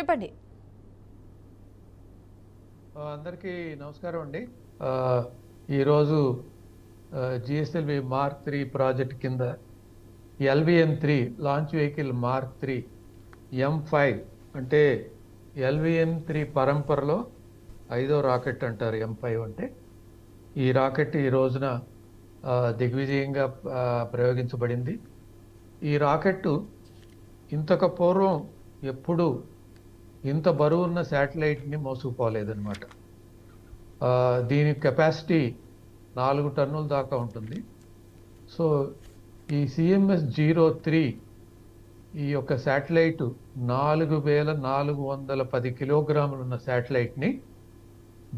చెప్పండి. అందరికీ నమస్కారం అండి. ఈరోజు జిఎస్ఎల్వి మార్క్ 3 ప్రాజెక్ట్ కింద LVM-3 launch vehicle mark 3 M5 అంటే LVM-3 పరంపరలో 5వ రాకెట్ అంటారు M5 అంటే. ఈ రాకెట్ ఈ రోజున దిగ్విజయంగా ప్రయోగించబడింది. ఈ రాకెట్టు ఇంతకు పూర్వం ఎప్పుడు ఇంత బరువున్న శాటిలైట్ని మోసుకుపోలేదన్నమాట. దీని కెపాసిటీ 4 టన్నుల దాకా ఉంటుంది. సో ఈ CMS-03 ఈ యొక్క శాటిలైట్ 4410 కిలోగ్రాములు ఉన్న శాటిలైట్ని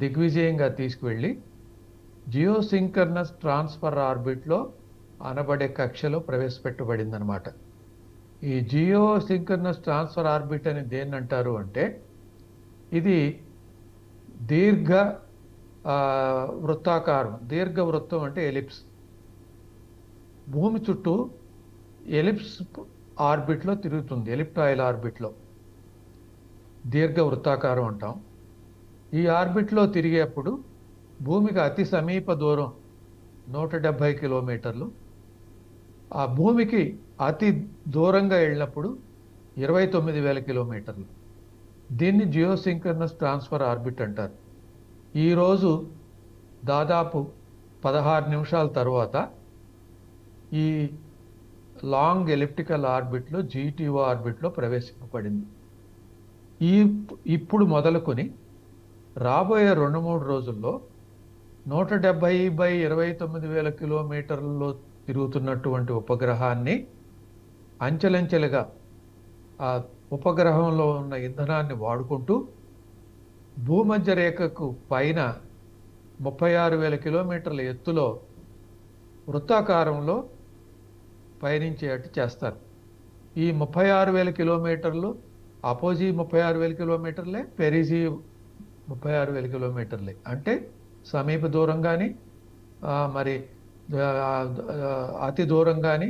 దిగ్విజయంగా తీసుకువెళ్ళి జియోసింక్రనస్ ట్రాన్స్ఫర్ ఆర్బిట్లో అనబడే కక్షలో ప్రవేశపెట్టబడిందనమాట. ఈ జియోసింక్రనస్ ట్రాన్స్ఫర్ ఆర్బిట్ అని దేన్ని అంటారు అంటే, ఇది దీర్ఘ వృత్తాకారం. దీర్ఘ వృత్తం అంటే ఎలిప్స్. భూమి చుట్టూ ఎలిప్స్ ఆర్బిట్లో తిరుగుతుంది, ఎలిప్టాయిల్ ఆర్బిట్లో. దీర్ఘ వృత్తాకారం అంటాం. ఈ ఆర్బిట్లో తిరిగేప్పుడు భూమికి అతి సమీప దూరం 170 కిలోమీటర్లు. ఆ భూమికి అతి దూరంగా వెళ్ళినప్పుడు 29,000 కిలోమీటర్లు. దీన్ని జియోసింక్రనస్ ట్రాన్స్ఫర్ ఆర్బిట్ అంటారు. ఈరోజు దాదాపు 16 నిమిషాల తర్వాత ఈ లాంగ్ ఎలిప్టికల్ ఆర్బిట్లో GTO ఆర్బిట్లో ప్రవేశింపబడింది. ఇప్పుడు మొదలుకొని రాబోయే 2-3 రోజుల్లో 170/29,000 కిలోమీటర్లలో తిరుగుతున్నటువంటి ఉపగ్రహాన్ని అంచెలంచెలుగా ఆ ఉపగ్రహంలో ఉన్న ఇంధనాన్ని వాడుకుంటూ భూమధ్య రేఖకు పైన 36,000 కిలోమీటర్ల ఎత్తులో వృత్తాకారంలో పయనించేటట్టు చేస్తారు. ఈ 36,000 కిలోమీటర్లు అపోజీ 36,000 కిలోమీటర్లే, పెరిజీ 36,000 కిలోమీటర్లే. అంటే సమీప దూరం కానీ మరి అతి దూరం కానీ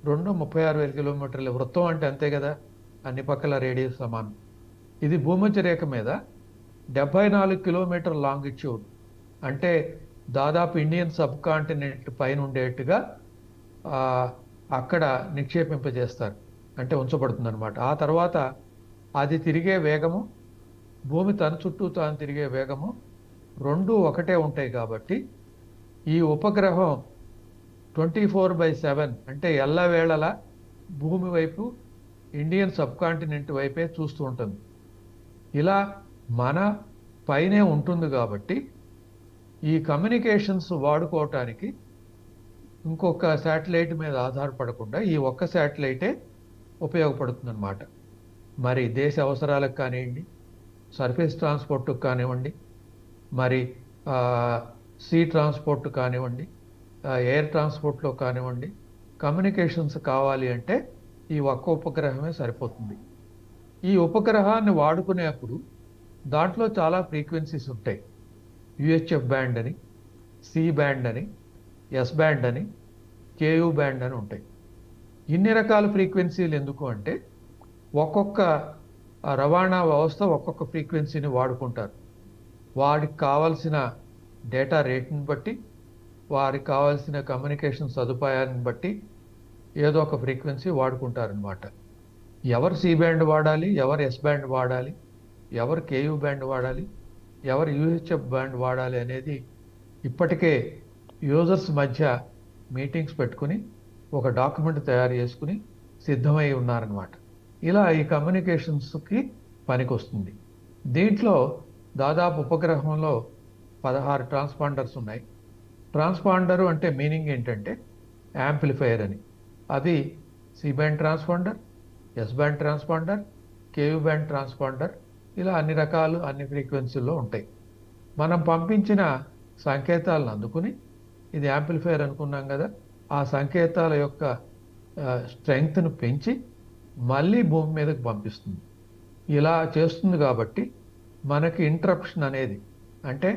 రెండు 36,000 కిలోమీటర్ల. వృత్తం అంటే అంతే కదా, అన్ని పక్కల రేడియస్ సమానం. ఇది భూమధ్య రేఖ మీద 74 కిలోమీటర్ లాంగిట్యూడ్, అంటే దాదాపు ఇండియన్ సబ్ కాంటినెంట్ పైన ఉండేట్టుగా అక్కడ నిక్షేపింపజేస్తారు, అంటే ఉంచబడుతుంది అనమాట. ఆ తర్వాత అది తిరిగే వేగము, భూమి తన చుట్టూ తాను తిరిగే వేగము రెండు ఒకటే ఉంటాయి. కాబట్టి ఈ ఉపగ్రహం 24/7 అంటే ఎల్లవేళలా భూమి వైపు, ఇండియన్ సబ్ కాంటినెంట్ వైపే చూస్తూ ఉంటుంది. ఇలా మన పైనే ఉంటుంది కాబట్టి ఈ కమ్యూనికేషన్స్ వాడుకోవటానికి ఇంకొక శాటిలైట్ మీద ఆధారపడకుండా ఈ ఒక్క శాటిలైటే ఉపయోగపడుతుంది అన్నమాట. మరి దేశ అవసరాలకు కానివ్వండి, సర్ఫేస్ ట్రాన్స్పోర్ట్కి కానివ్వండి, మరి సీ ట్రాన్స్పోర్ట్ కానివ్వండి, ఎయిర్ ట్రాన్స్పోర్ట్లో కానివ్వండి, కమ్యూనికేషన్స్ కావాలి అంటే ఈ ఒక్క ఉపగ్రహమే సరిపోతుంది. ఈ ఉపగ్రహాన్ని వాడుకునేప్పుడు దాంట్లో చాలా ఫ్రీక్వెన్సీస్ ఉంటాయి. UHF బ్యాండ్ అని, C బ్యాండ్ అని, S బ్యాండ్ అని, KU బ్యాండ్ అని ఉంటాయి. ఇన్ని రకాల ఫ్రీక్వెన్సీలు ఎందుకు అంటే, ఒక్కొక్క రవాణా వ్యవస్థ ఒక్కొక్క ఫ్రీక్వెన్సీని వాడుకుంటారు. వాడికి కావాల్సిన డేటా రేట్ని బట్టి, వారికి కావాల్సిన కమ్యూనికేషన్ సదుపాయాన్ని బట్టి ఏదో ఒక ఫ్రీక్వెన్సీ వాడుకుంటారనమాట. ఎవరు C బ్యాండ్ వాడాలి, ఎవరు S బ్యాండ్ వాడాలి, ఎవరు KU బ్యాండ్ వాడాలి, ఎవరు UHF బ్యాండ్ వాడాలి అనేది ఇప్పటికే యూజర్స్ మధ్య మీటింగ్స్ పెట్టుకుని ఒక డాక్యుమెంట్ తయారు చేసుకుని సిద్ధమై ఉన్నారనమాట. ఇలా ఈ కమ్యూనికేషన్స్కి పనికొస్తుంది. దీంట్లో దాదాపు ఉపగ్రహంలో 16 ట్రాన్స్పాండర్స్ ఉన్నాయి. ట్రాన్స్పాండరు అంటే మీనింగ్ ఏంటంటే యాంప్లిఫైయర్ అని. అవి C band transponder, S band transponder, KU band transponder, ఇలా అన్ని రకాలు అన్ని ఫ్రీక్వెన్సీల్లో ఉంటాయి. మనం పంపించిన సంకేతాలను అందుకుని ఇది యాంప్లిఫైయర్ అనుకున్నాం కదా, ఆ సంకేతాల యొక్క స్ట్రెంగ్త్ను పెంచి మళ్ళీ భూమి మీదకి పంపిస్తుంది. ఇలా చేస్తుంది కాబట్టి మనకి ఇంటరప్షన్ అనేది, అంటే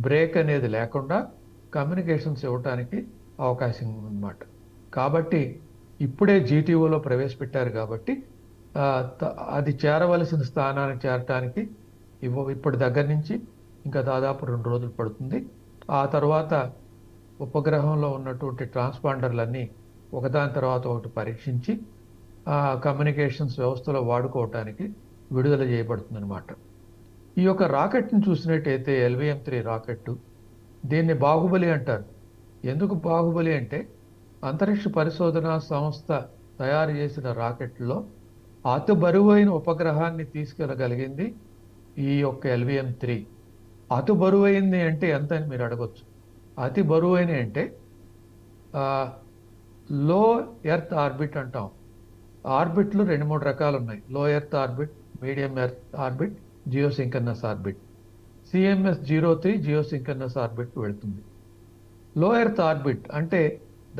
బ్రేక్ అనేది లేకుండా కమ్యూనికేషన్స్ ఇవ్వటానికి అవకాశం ఉందన్నమాట. కాబట్టి ఇప్పుడే GTOలో ప్రవేశపెట్టారు కాబట్టి అది చేరవలసిన స్థానానికి చేరటానికి ఇప్పటి దగ్గర నుంచి ఇంకా దాదాపు 2 రోజులు పడుతుంది. ఆ తర్వాత ఉపగ్రహంలో ఉన్నటువంటి ట్రాన్స్పాండర్లన్నీ ఒకదాని తర్వాత ఒకటి పరీక్షించి కమ్యూనికేషన్స్ వ్యవస్థలో వాడుకోవటానికి విడుదల చేయబడుతుంది అనమాట. ఈ యొక్క రాకెట్ని చూసినట్టయితే LVM-3 రాకెట్, దీన్ని బాహుబలి అంటారు. ఎందుకు బాహుబలి అంటే అంతరిక్ష పరిశోధన సంస్థ తయారు చేసిన రాకెట్లో అతి బరువైన ఉపగ్రహాన్ని తీసుకెళ్ళగలిగింది ఈ యొక్క LVM-3. అతి బరువైంది అంటే ఎంత అని మీరు అడగొచ్చు. అతి బరువైన అంటే లో ఎర్త్ ఆర్బిట్ అంటాం. ఆర్బిట్లు 2-3 రకాలు ఉన్నాయి. Low earth orbit, medium earth orbit, geosynchronous orbit. CMS-03 geosynchronous ఆర్బిట్కి వెళుతుంది. లో ఎర్త్ ఆర్బిట్ అంటే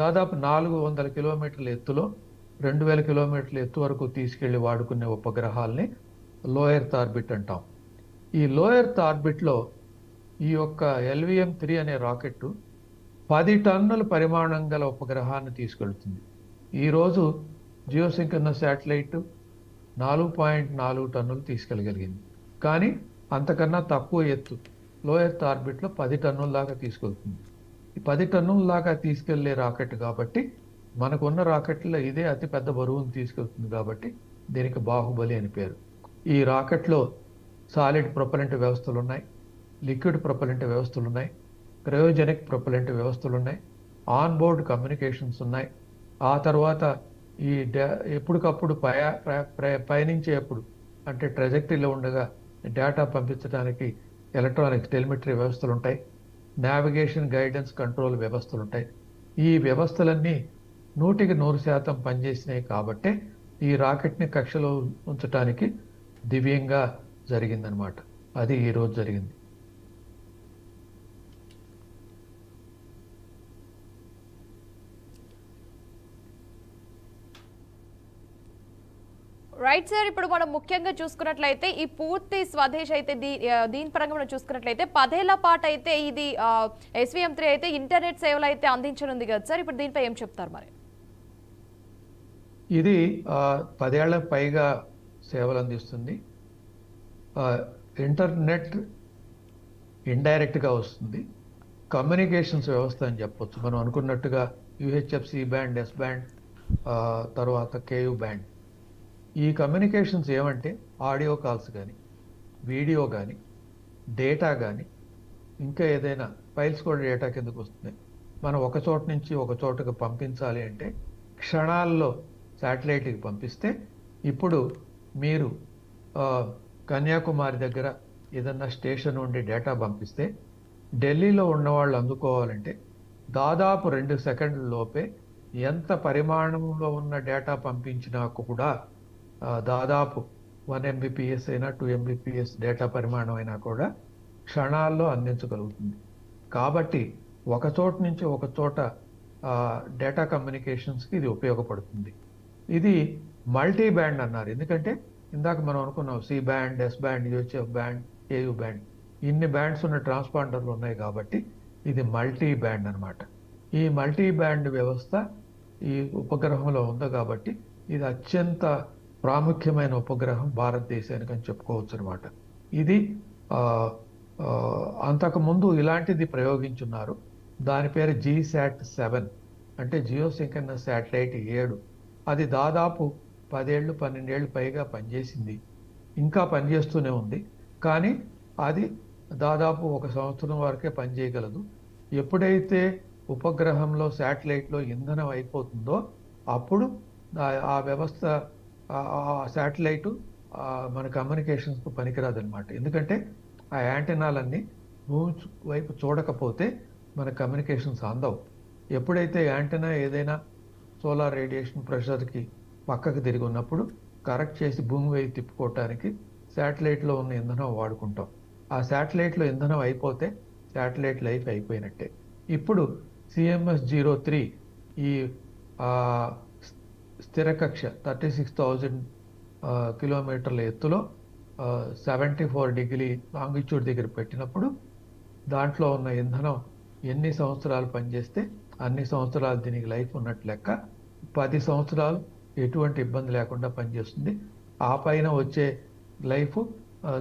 దాదాపు 400 కిలోమీటర్ల ఎత్తులో 2000 కిలోమీటర్ల ఎత్తు వరకు తీసుకెళ్లి వాడుకునే ఉపగ్రహాల్ని లో ఎర్త్ ఆర్బిట్ అంటాం. ఈ లో ఎర్త్ ఆర్బిట్లో ఈ యొక్క LVM-3 అనే రాకెట్ 10 టన్నుల పరిమాణం గల ఉపగ్రహాన్ని తీసుకెళ్తుంది. ఈరోజు జియోసింక్రనస్ శాటిలైట్ 4.4 టన్నులు తీసుకెళ్ళగలిగింది. కానీ అంతకన్నా తక్కువ ఎత్తు లో ఎర్త్ ఆర్బిట్లో 10 టన్నుల దాకా తీసుకెళ్తుంది. ఈ 10 టన్నుల దాకా తీసుకెళ్లే రాకెట్ కాబట్టి మనకున్న రాకెట్లో ఇదే అతి పెద్ద బరువును తీసుకెళ్తుంది కాబట్టి దీనికి బాహుబలి అని పేరు. ఈ రాకెట్లో సాలిడ్ ప్రొపలెంట్ వ్యవస్థలు ఉన్నాయి, లిక్విడ్ ప్రొపలెంట్ వ్యవస్థలు ఉన్నాయి, క్రయోజెనిక్ ప్రొపలెంట్ వ్యవస్థలు ఉన్నాయి, ఆన్ బోర్డ్ కమ్యూనికేషన్స్ ఉన్నాయి. ఆ తర్వాత ఈ ఎప్పటికప్పుడు పయనించేప్పుడు అంటే ట్రెజెక్టరీలో ఉండగా డేటా పంపించడానికి ఎలక్ట్రానిక్స్ టెలిమెట్రీ వ్యవస్థలు ఉంటాయి, నావిగేషన్ గైడెన్స్ కంట్రోల్ వ్యవస్థలు ఉంటాయి. ఈ వ్యవస్థలన్నీ 100% పనిచేసినాయి కాబట్టే ఈ రాకెట్ని కక్షలో ఉంచడానికి దివ్యంగా జరిగిందనమాట. అది ఈరోజు జరిగింది. రైట్ సార్, ఇప్పుడు మనం ముఖ్యంగా చూసుకున్నట్లయితే ఈ పూర్తి స్వదేశ్ అయితే దీని పరంగా మనం చూసుకున్నట్లయితే 10 ఏళ్ల పాటు అయితే ఇది SVM-3 అయితే ఇంటర్నెట్ సేవలు అయితే అందించనుంది కదా సార్, ఇప్పుడు దీనిపై ఏం చెప్తారు మరి? ఇది 10 ఏళ్లకు పైగా సేవలు అందిస్తుంది. ఇంటర్నెట్ ఇండైరెక్ట్గా వస్తుంది, కమ్యూనికేషన్స్ వ్యవస్థ అని చెప్పొచ్చు. మనం అనుకున్నట్టుగా UHF C band, S band, తర్వాత KU బ్యాండ్. ఈ కమ్యూనికేషన్స్ ఏమంటే ఆడియో కాల్స్ కానీ, వీడియో కానీ, డేటా కానీ, ఇంకా ఏదైనా ఫైల్స్ కూడా డేటా కిందకు వస్తున్నాయి. మనం ఒక చోట నుంచి ఒక చోటకు పంపించాలి అంటే క్షణాల్లో శాటిలైట్కి పంపిస్తే, ఇప్పుడు మీరు కన్యాకుమారి దగ్గర ఏదన్నా స్టేషన్ నుండి డేటా పంపిస్తే ఢిల్లీలో ఉన్నవాళ్ళు అందుకోవాలంటే దాదాపు 2 సెకండ్ల లోపే ఎంత పరిమాణంలో ఉన్న డేటా పంపించినా కూడా దాదాపు 1 Mbps అయినా 2 Mbps డేటా పరిమాణం అయినా కూడా క్షణాల్లో అందించగలుగుతుంది. కాబట్టి ఒక చోట నుంచి ఒక చోట డేటా కమ్యూనికేషన్స్కి ఇది ఉపయోగపడుతుంది. ఇది మల్టీ బ్యాండ్ అన్నారు, ఎందుకంటే ఇందాక మనం అనుకున్నాం C band, S band, UHF band, KU band, ఇన్ని బ్యాండ్స్ ఉన్న ట్రాన్స్పాండర్లు ఉన్నాయి కాబట్టి ఇది మల్టీ బ్యాండ్ అనమాట. ఈ మల్టీ బ్యాండ్ వ్యవస్థ ఈ ఉపగ్రహంలో ఉంది కాబట్టి ఇది అత్యంత ప్రాముఖ్యమైన ఉపగ్రహం భారతదేశానికి అని చెప్పుకోవచ్చు అనమాట. ఇది అంతకుముందు ఇలాంటిది ప్రయోగించున్నారు. దాని పేరు GSAT-7 అంటే జియోసింక్రనస్ శాటిలైట్ 7. అది దాదాపు 10 ఏళ్ళు 12 ఏళ్ళు పైగా పనిచేసింది, ఇంకా పనిచేస్తూనే ఉంది. కానీ అది దాదాపు 1 సంవత్సరం వరకే పనిచేయగలదు. ఎప్పుడైతే ఉపగ్రహంలో శాటిలైట్లో ఇంధనం అయిపోతుందో అప్పుడు ఆ వ్యవస్థ శాటిలైటు మన కమ్యూనికేషన్స్కు పనికిరాదనమాట. ఎందుకంటే ఆ యాంటెనాలన్నీ భూమి వైపు చూడకపోతే మన కమ్యూనికేషన్స్ అందవు. ఎప్పుడైతే యాంటెనా ఏదైనా సోలార్ రేడియేషన్ ప్రెషర్కి పక్కకు తిరిగి ఉన్నప్పుడు కరెక్ట్ చేసి భూమి వైపు తిప్పుకోవటానికి శాటిలైట్లో ఉన్న ఇంధనం వాడుకుంటాం. ఆ శాటిలైట్లో ఇంధనం అయిపోతే శాటిలైట్ లైఫ్ అయిపోయినట్టే. ఇప్పుడు CMS-03 ఈ స్థిర కక్ష 36,000 కిలోమీటర్ల ఎత్తులో 74 డిగ్రీ లాంగిట్యూడ్ దగ్గర పెట్టినప్పుడు దాంట్లో ఉన్న ఇంధనం ఎన్ని సంవత్సరాలు పనిచేస్తే అన్ని సంవత్సరాలు దీనికి లైఫ్ ఉన్నట్టు లెక్క. 10 సంవత్సరాలు ఎటువంటి ఇబ్బంది లేకుండా పనిచేస్తుంది. ఆ పైన వచ్చే లైఫ్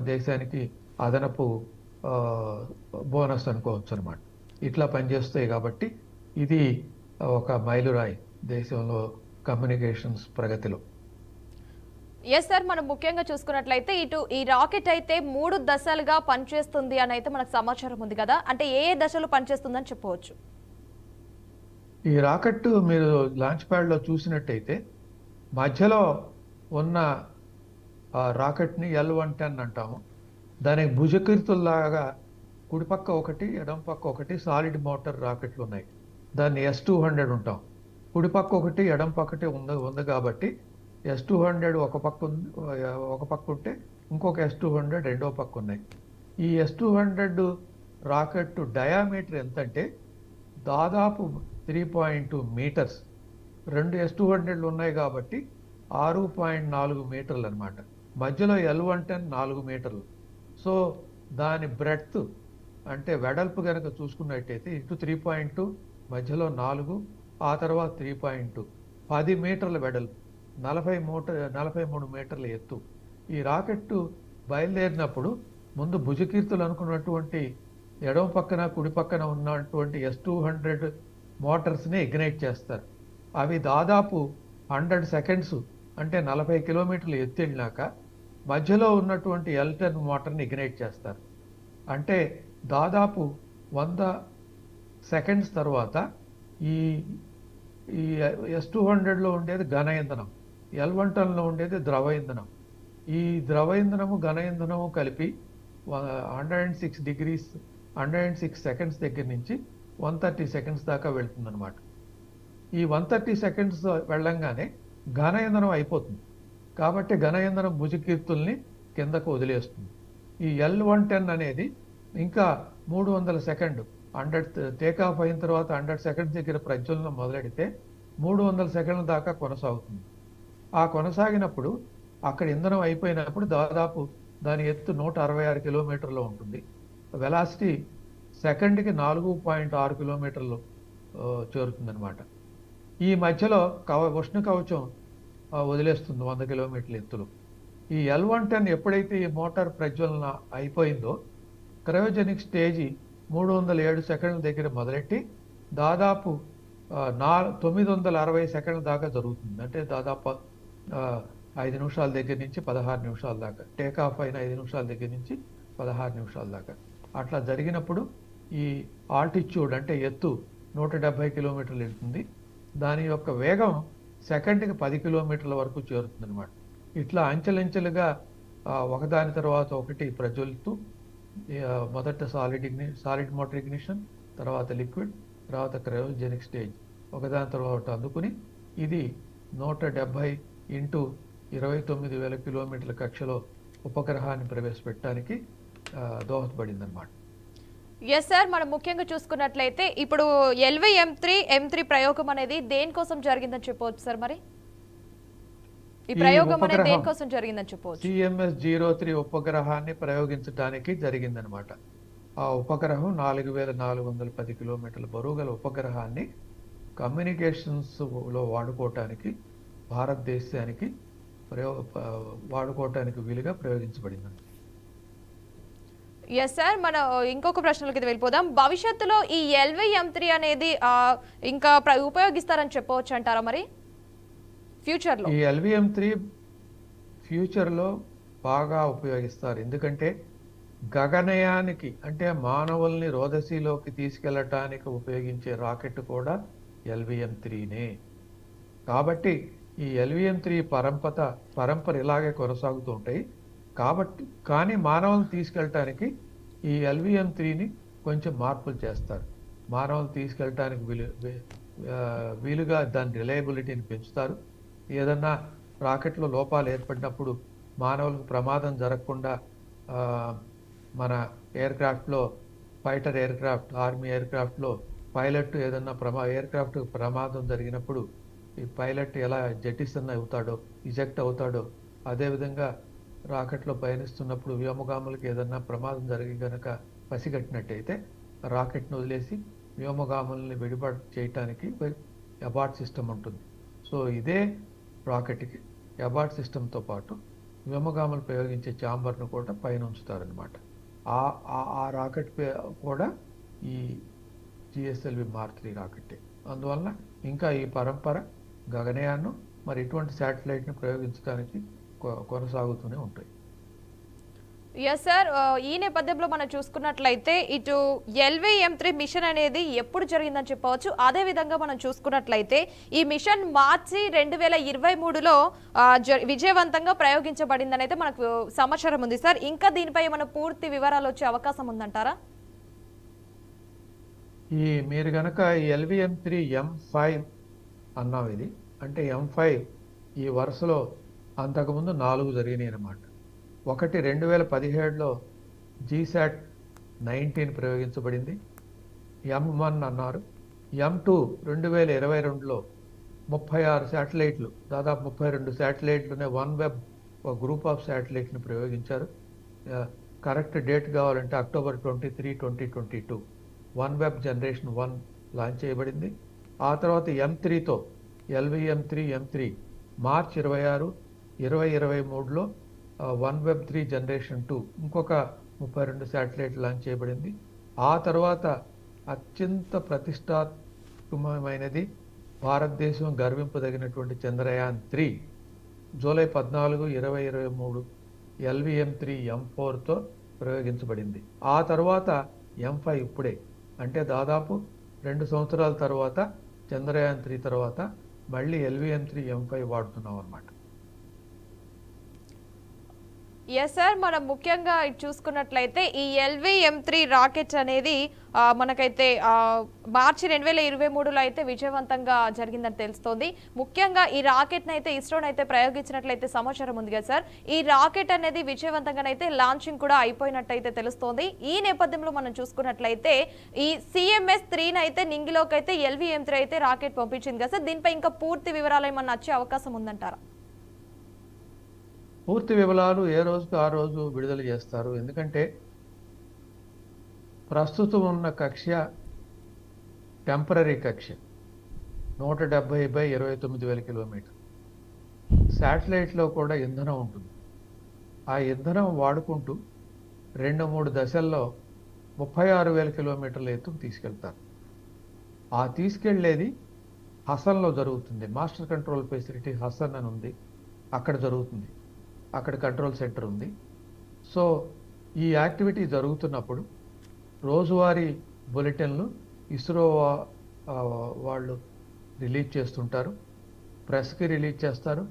దేశానికి అదనపు బోనస్ అనుకోవచ్చు అనమాట. ఇట్లా పనిచేస్తాయి కాబట్టి ఇది ఒక మైలురాయి దేశంలో కమ్యూనికేషన్స్ ప్రగతిలో. ఎస్ సార్, మనం ముఖ్యంగా చూసుకున్నట్లయితే ఇటు ఈ రాకెట్ అయితే 3 దశలుగా పనిచేస్తుంది అని అయితే మనకు సమాచారం ఉంది కదా, అంటే ఏ దశలో పనిచేస్తుందని చెప్పవచ్చు? ఈ రాకెట్ మీరు లాంచ్ ప్యాడ్లో చూసినట్టయితే మధ్యలో ఉన్న రాకెట్ని L-110 అంటాము. దానికి భుజకీర్తుల్లాగా కుడిపక్క ఒకటి ఎడం పక్క ఒకటి సాలిడ్ మోటార్ రాకెట్లు ఉన్నాయి. దాన్ని S-200 ఉంటాం. కుడిపక్క ఒకటి ఎడం పక్కటి ఉంది కాబట్టి S-200 ఒక పక్క ఉంటే ఇంకొక S-200 రెండో పక్క ఉన్నాయి. ఈ S-200 రాకెట్ డయామీటర్ ఎంతంటే దాదాపు 3.2 మీటర్స్. 2 S-200లు ఉన్నాయి కాబట్టి 6.4 మీటర్లు అనమాట. మధ్యలో L-110 4 మీటర్లు. సో దాని బ్రెడ్త్ అంటే వెడల్పు కనుక చూసుకున్నట్టయితే ఇటు 3.2, మధ్యలో 4, ఆ తర్వాత 3.2, 10 మీటర్ల వెడల్పు, 43 మీటర్ల ఎత్తు. ఈ రాకెట్ బయలుదేరినప్పుడు ముందు భుజకీర్తులు అనుకున్నటువంటి ఎడమ పక్కన కుడి పక్కన ఉన్నటువంటి S-200 మోటార్స్ని ఇగ్నైట్ చేస్తారు. అవి దాదాపు 100 సెకండ్స్ అంటే 40 కిలోమీటర్లు ఎత్తు వెళ్ళినాక మధ్యలో ఉన్నటువంటి L-10 మోటార్ని ఇగ్నైట్ చేస్తారు. అంటే దాదాపు 100 సెకండ్స్ తర్వాత ఈ ఈ S-200లో ఉండేది ఘన ఇంధనం, L-110లో ఉండేది ద్రవ ఇంధనం. ఈ ద్రవ ఇంధనము ఘన ఇంధనము కలిపి 106 సెకండ్స్ దగ్గర నుంచి 130 సెకండ్స్ దాకా వెళ్తుందన్నమాట. ఈ 130 సెకండ్స్ వెళ్ళంగానే ఘన ఇంధనం అయిపోతుంది. కాబట్టి ఘన ఇంధనం భుజకీర్తుల్ని కిందకు వదిలేస్తుంది. ఈ L-110 అనేది ఇంకా 300 సెకండ్ 100 టేకాఫ్ అయిన తర్వాత 100 సెకండ్స్ దగ్గర ప్రజ్వలనం మొదలెడితే 300 సెకండ్ల దాకా కొనసాగుతుంది. ఆ కొనసాగినప్పుడు అక్కడ ఇంధనం అయిపోయినప్పుడు దాదాపు దాని ఎత్తు 166 కిలోమీటర్లు ఉంటుంది. వెలాసిటీ సెకండ్కి 4.6 కిలోమీటర్లు చేరుతుందన్నమాట. ఈ మధ్యలో ఉష్ణ కవచం వదిలేస్తుంది 100 కిలోమీటర్ల ఎత్తులో. ఈ L-110 ఎప్పుడైతే ఈ మోటార్ ప్రజ్వలన అయిపోయిందో క్రయోజెనిక్ స్టేజీ 307 సెకండ్ల దగ్గర మొదలెట్టి దాదాపు 960 సెకండ్ల దాకా జరుగుతుంది. అంటే దాదాపు 5 నిమిషాల దగ్గర నుంచి 16 నిమిషాల దాకా, టేకాఫ్ అయిన 5 నిమిషాల దగ్గర నుంచి 16 నిమిషాల దాకా అట్లా జరిగినప్పుడు ఈ ఆల్టిట్యూడ్ అంటే ఎత్తు 170 కిలోమీటర్లు వెళ్తుంది. దాని యొక్క వేగం సెకండ్కి 10 కిలోమీటర్ల వరకు చేరుతుంది అనమాట. ఇట్లా అంచెలంచెలుగా ఒకదాని తర్వాత ఒకటి ప్రజ్వలిస్తూ మొదట సాలిడ్ మోటార్ ఇగ్నిషన్, తర్వాత లిక్విడ్, తర్వాత క్రయోజెనిక్ స్టేజ్ ఒకదాని తర్వాత అందుకుని ఇది 170 ఇంటూ 29,000 కిలోమీటర్ల కక్షలో ఉపగ్రహాన్ని ప్రవేశపెట్టడానికి దోహదపడిందనమాట. ఎస్ సార్, మనం ముఖ్యంగా చూసుకున్నట్లయితే ఇప్పుడు LV-M3 ప్రయోగం అనేది దేనికోసం జరిగిందని చెప్పవచ్చు సార్? మరి ఈ ప్రయోగం అనేది దేనికోసం జరిగిందని చెప్పవచ్చు? CMS-03 ఉపగ్రహాన్ని ప్రయోగించడానికి జరిగిందనమాట. ఆ ఉపగ్రహం 4,410 కిలోమీటర్ల బరువు గల ఉపగ్రహాన్ని కమ్యూనికేషన్స్ లో వాడుకోవటానికి భారతదేశానికి వాడుకోవటానికి వీలుగా ప్రయోగించబడింది. ఎస్ సార్, మన ఇంకొక ప్రశ్నలకి వెళ్ళిపోదాం. భవిష్యత్తులో ఈ LV-M3 అనేది ఇంకా ఉపయోగిస్తారని చెప్పవచ్చు అంటారా? మరి ఫ్యూచర్లో ఈ LV-M3 ఫ్యూచర్లో బాగా ఉపయోగిస్తారు. ఎందుకంటే గగనయానికి అంటే మానవుల్ని రోదసీలోకి తీసుకెళ్లటానికి ఉపయోగించే రాకెట్ కూడా LV-M3నే. కాబట్టి ఈ LV-M3 పరంపర ఇలాగే కొనసాగుతూ ఉంటాయి. కానీ మానవులను తీసుకెళ్ళటానికి ఈ LV-M3ని కొంచెం మార్పులు చేస్తారు. మానవులను తీసుకెళ్ళటానికి వీలుగా దాని రిలయబిలిటీని పెంచుతారు. ఏదన్నా రాకెట్లో లోపాలు ఏర్పడినప్పుడు మానవులకు ప్రమాదం జరగకుండా మన ఎయిర్క్రాఫ్ట్లో ఫైటర్ ఎయిర్క్రాఫ్ట్, ఆర్మీ ఎయిర్క్రాఫ్ట్లో పైలట్ ఏదన్నా ఎయిర్క్రాఫ్ట్ ప్రమాదం జరిగినప్పుడు ఈ పైలట్ ఎలా ఇజెక్ట్ అవుతాడో అదేవిధంగా రాకెట్లో పయనిస్తున్నప్పుడు వ్యోమగాములకు ఏదన్నా ప్రమాదం జరిగి కనుక పసిగట్టినట్టయితే రాకెట్ను వదిలేసి వ్యోమగాములని విడిపాటు చేయటానికి అబార్ట్ సిస్టమ్ ఉంటుంది. సో ఇదే రాకెట్కి అబార్ట్ సిస్టంతో పాటు వ్యోమగాములు ప్రయోగించే ఛాంబర్ను కూడా పైన ఉంచుతారనమాట. ఆ రాకెట్ కూడా ఈ జిఎస్ఎల్వి మార్క్ 3 రాకెట్టే. అందువలన ఇంకా ఈ పరంపర గగనయానం మరి ఇటువంటి శాటిలైట్ని ప్రయోగించడానికి కొనసాగుతూనే ఉంటాయి. ఎస్ సార్, ఈ నేపథ్యంలో మనం చూసుకున్నట్లయితే ఇటు LVM-3 మిషన్ అనేది ఎప్పుడు జరిగిందని చెప్పవచ్చు. అదే విధంగా మనం చూసుకున్నట్లయితే ఈ మిషన్ మార్చి 2023లో విజయవంతంగా ప్రయోగించబడిందని అయితే మనకు సమాచారం ఉంది సార్. ఇంకా దీనిపై మన పూర్తి వివరాలు వచ్చే అవకాశం ఉందంటారా? మీరు గనక LVM-3 M5 అన్నాం, ఇది అంటే M5 ఈ వరుసలో అంతకుముందు 4 జరిగినాయి అన్నమాట. ఒకటి 2017లో GSAT 19 ప్రయోగించబడింది, M1 అన్నారు. M2 2022లో 36 శాటిలైట్లు, దాదాపు 32 శాటిలైట్లునే OneWeb ఒక గ్రూప్ ఆఫ్ శాటిలైట్ని ప్రయోగించారు. కరెక్ట్ డేట్ కావాలంటే October 23, 2022 OneWeb జనరేషన్ 1 లాంచ్ చేయబడింది. ఆ తర్వాత M3తో LVM-3 M3 March 26, 2023లో OneWeb 3 generation 2 ఇంకొక 32 శాటిలైట్ లాంచ్ చేయబడింది. ఆ తర్వాత అత్యంత ప్రతిష్టాత్మకమైనది, భారతదేశం గర్వింపదగినటువంటి చంద్రయాన్ 3 జూలై 14, 2023 LVM-3 M4తో ప్రయోగించబడింది. ఆ తర్వాత M5 ఇప్పుడే, అంటే దాదాపు 2 సంవత్సరాల తర్వాత చంద్రయాన్ 3 తర్వాత మళ్ళీ LVM-3 M5 వాడుతున్నాం అన్నమాట. ఎస్ సార్, మనం ముఖ్యంగా చూసుకున్నట్లయితే ఈ LVM-3 రాకెట్ అనేది మనకైతే మార్చి 2023లో అయితే విజయవంతంగా జరిగిందని తెలుస్తోంది. ముఖ్యంగా ఈ రాకెట్ని అయితే ఇస్రోని అయితే ప్రయోగించినట్లయితే సమాచారం ఉంది కదా సార్. ఈ రాకెట్ అనేది విజయవంతంగానైతే లాంచింగ్ కూడా అయిపోయినట్టయితే తెలుస్తోంది. ఈ నేపథ్యంలో మనం చూసుకున్నట్లయితే ఈ CMS-3 అయితే నింగిలోకి అయితే LVM-3 అయితే రాకెట్ పంపించింది కదా సార్. దీనిపై ఇంకా పూర్తి వివరాలు ఏమన్నా వచ్చే అవకాశం ఉందంటారా? పూర్తి వివరాలు ఏ రోజుకు ఆ రోజు విడుదల చేస్తారు. ఎందుకంటే ప్రస్తుతం ఉన్న కక్ష్య టెంపరీ కక్ష్య 170/29,000 కిలోమీటర్. శాటిలైట్లో కూడా ఇంధనం ఉంటుంది. ఆ ఇంధనం వాడుకుంటూ 2-3 దశల్లో 36,000 కిలోమీటర్ల ఎత్తుకు తీసుకెళ్తారు. ఆ తీసుకెళ్లేది హసన్లో జరుగుతుంది. మాస్టర్ కంట్రోల్ ఫెసిలిటీ హసన్ అని ఉంది, అక్కడ జరుగుతుంది. అక్కడ కంట్రోల్ సెంటర్ ఉంది. సో ఈ యాక్టివిటీ జరుగుతున్నప్పుడు రోజువారీ బులెటిన్లు ఇస్రో వాళ్ళు రిలీజ్ చేస్తుంటారు, ప్రెస్కి రిలీజ్ చేస్తారు,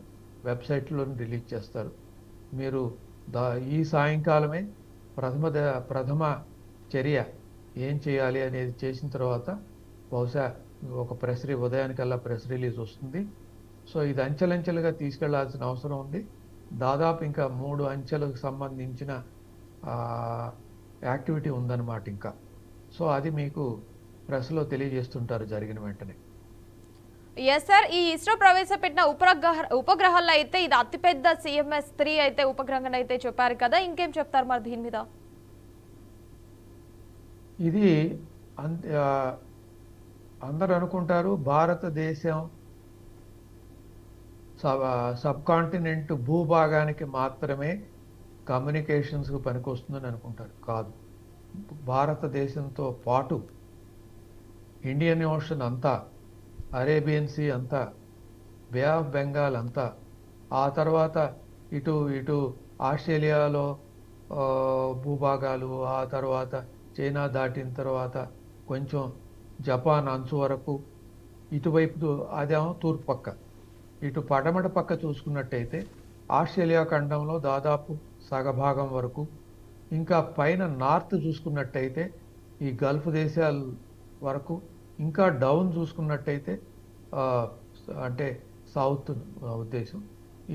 వెబ్సైట్లో రిలీజ్ చేస్తారు. మీరు ఈ సాయంకాలమే ప్రథమ చర్య ఏం చేయాలి అనేది చేసిన తర్వాత బహుశా ఒక ఉదయానికల్లా ప్రెస్ రిలీజ్ వస్తుంది. సో ఇది అంచెలంచెలుగా తీసుకెళ్లాల్సిన అవసరం ఉంది. దాదాపు ఇంకా 3 అంచెలకు సంబంధించిన యాక్టివిటీ ఉందన్నమాట ఇంకా. సో అది మీకు ప్రెస్లో తెలియజేస్తుంటారు జరిగిన వెంటనే. ఎస్ సార్, ఈ ఇస్రో ప్రవేశపెట్టిన ఉపగ్రహాల్లో అయితే ఇది అతిపెద్ద CMS-3 అయితే ఉపగ్రహం అయితే చెప్పారు కదా, ఇంకేం చెప్తారు మరి దీని మీద? ఇది అందరూ అనుకుంటారు భారతదేశం సబ్ కాంటినెంట్ భూభాగానికి మాత్రమే కమ్యూనికేషన్స్కు పనికొస్తుందని అనుకుంటారు. కాదు, భారతదేశంతో పాటు ఇండియన్ ఓషన్ అంతా, అరేబియన్ సీ అంతా, బే ఆఫ్ బెంగాల్ అంతా, ఆ తర్వాత ఇటు ఆస్ట్రేలియాలో భూభాగాలు, ఆ తర్వాత చైనా దాటిన తర్వాత కొంచెం జపాన్ అంచు వరకు, ఇటువైపు అదేమో తూర్పు పక్క, ఇటు పడమట పక్క చూసుకున్నట్టయితే ఆస్ట్రేలియా ఖండంలో దాదాపు సగభాగం వరకు, ఇంకా పైన నార్త్ చూసుకున్నట్టయితే ఈ గల్ఫ్ దేశాల వరకు, ఇంకా డౌన్ చూసుకున్నట్టయితే అంటే సౌత్ ఉద్దేశం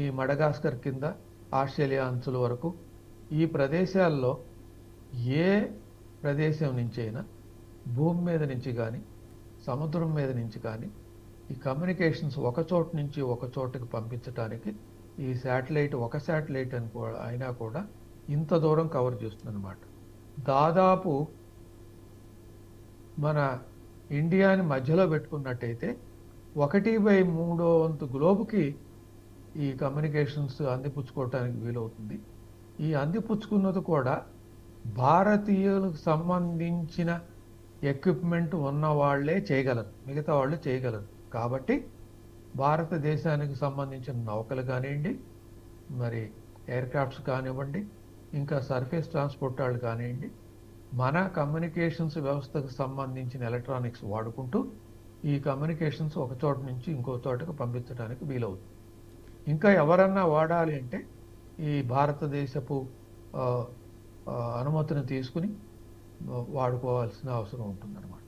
ఈ మడగాస్కర్ కింద ఆస్ట్రేలియా అంచుల వరకు, ఈ ప్రదేశాల్లో ఏ ప్రదేశం నుంచి అయినా భూమి మీద నుంచి కానీ సముద్రం మీద నుంచి కానీ ఈ కమ్యూనికేషన్స్ ఒక చోటు నుంచి ఒక చోటుకి పంపించడానికి ఈ శాటిలైట్, ఒక శాటిలైట్ అయినా కూడా ఇంత దూరం కవర్ చేస్తుంది అన్నమాట. దాదాపు మన ఇండియాని మధ్యలో పెట్టుకున్నట్టయితే 1/3 గ్లోబ్కి ఈ కమ్యూనికేషన్స్ అందిపుచ్చుకోవటానికి వీలవుతుంది. ఈ అందిపుచ్చుకున్నది కూడా భారతీయులకు సంబంధించిన ఎక్విప్మెంట్ ఉన్న వాళ్ళే చేయగలరు, మిగతా వాళ్ళు చేయగలరు. కాబట్టి భారతదేశానికి సంబంధించిన నౌకలు కానివ్వండి, మరి ఎయిర్ క్రాఫ్ట్స్ కానివ్వండి, ఇంకా సర్ఫేస్ ట్రాన్స్పోర్ట్ వాళ్ళు కానివ్వండి, మన కమ్యూనికేషన్స్ వ్యవస్థకు సంబంధించిన ఎలక్ట్రానిక్స్ వాడుకుంటూ ఈ కమ్యూనికేషన్స్ ఒక చోట నుంచి ఇంకో చోటకు పంపించడానికి వీలవుతుంది. ఇంకా ఎవరన్నా వాడాలి అంటే ఈ భారతదేశపు అనుమతిని తీసుకుని వాడుకోవాల్సిన అవసరం ఉంటుందన్నమాట.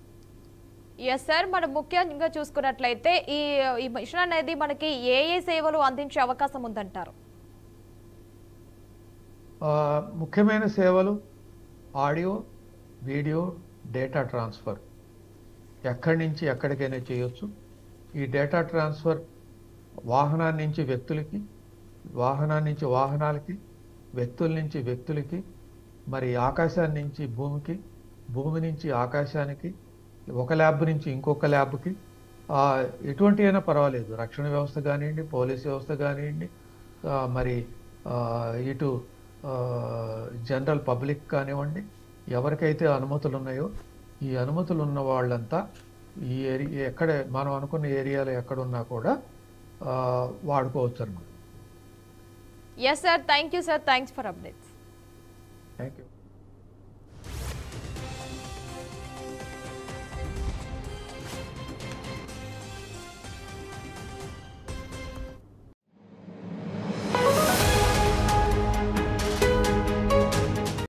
ఎస్ సార్, మనం ముఖ్యంగా చూసుకున్నట్లయితే ఈ మిషన్ అనేది మనకి ఏ సేవలు అందించే అవకాశం ఉందంటారు? ముఖ్యమైన సేవలు ఆడియో, వీడియో, డేటా ట్రాన్స్ఫర్ ఎక్కడి నుంచి ఎక్కడికైనా చేయొచ్చు. ఈ డేటా ట్రాన్స్ఫర్ వాహనాన్ని నుంచి వ్యక్తులకి, వాహనాన్ని నుంచి వాహనాలకి, వ్యక్తుల నుంచి వ్యక్తులకి, మరి ఆకాశాన్ని నుంచి భూమికి, భూమి నుంచి ఆకాశానికి, ఒక ల్యాబ్ నుంచి ఇంకొక ల్యాబ్కి, ఎటువంటి అయినా పర్వాలేదు. రక్షణ వ్యవస్థ కానివ్వండి, పోలీస్ వ్యవస్థ కానివ్వండి, మరి ఇటు జనరల్ పబ్లిక్ కానివ్వండి, ఎవరికైతే అనుమతులు ఉన్నాయో ఈ అనుమతులు ఉన్న వాళ్ళంతా ఈ ఏరియా ఎక్కడ మనం అనుకున్న ఏరియాలో ఎక్కడున్నా కూడా వాడుకోవచ్చు అన్నమాట. Yes sir, thank you sir, thanks for updates. Thank you.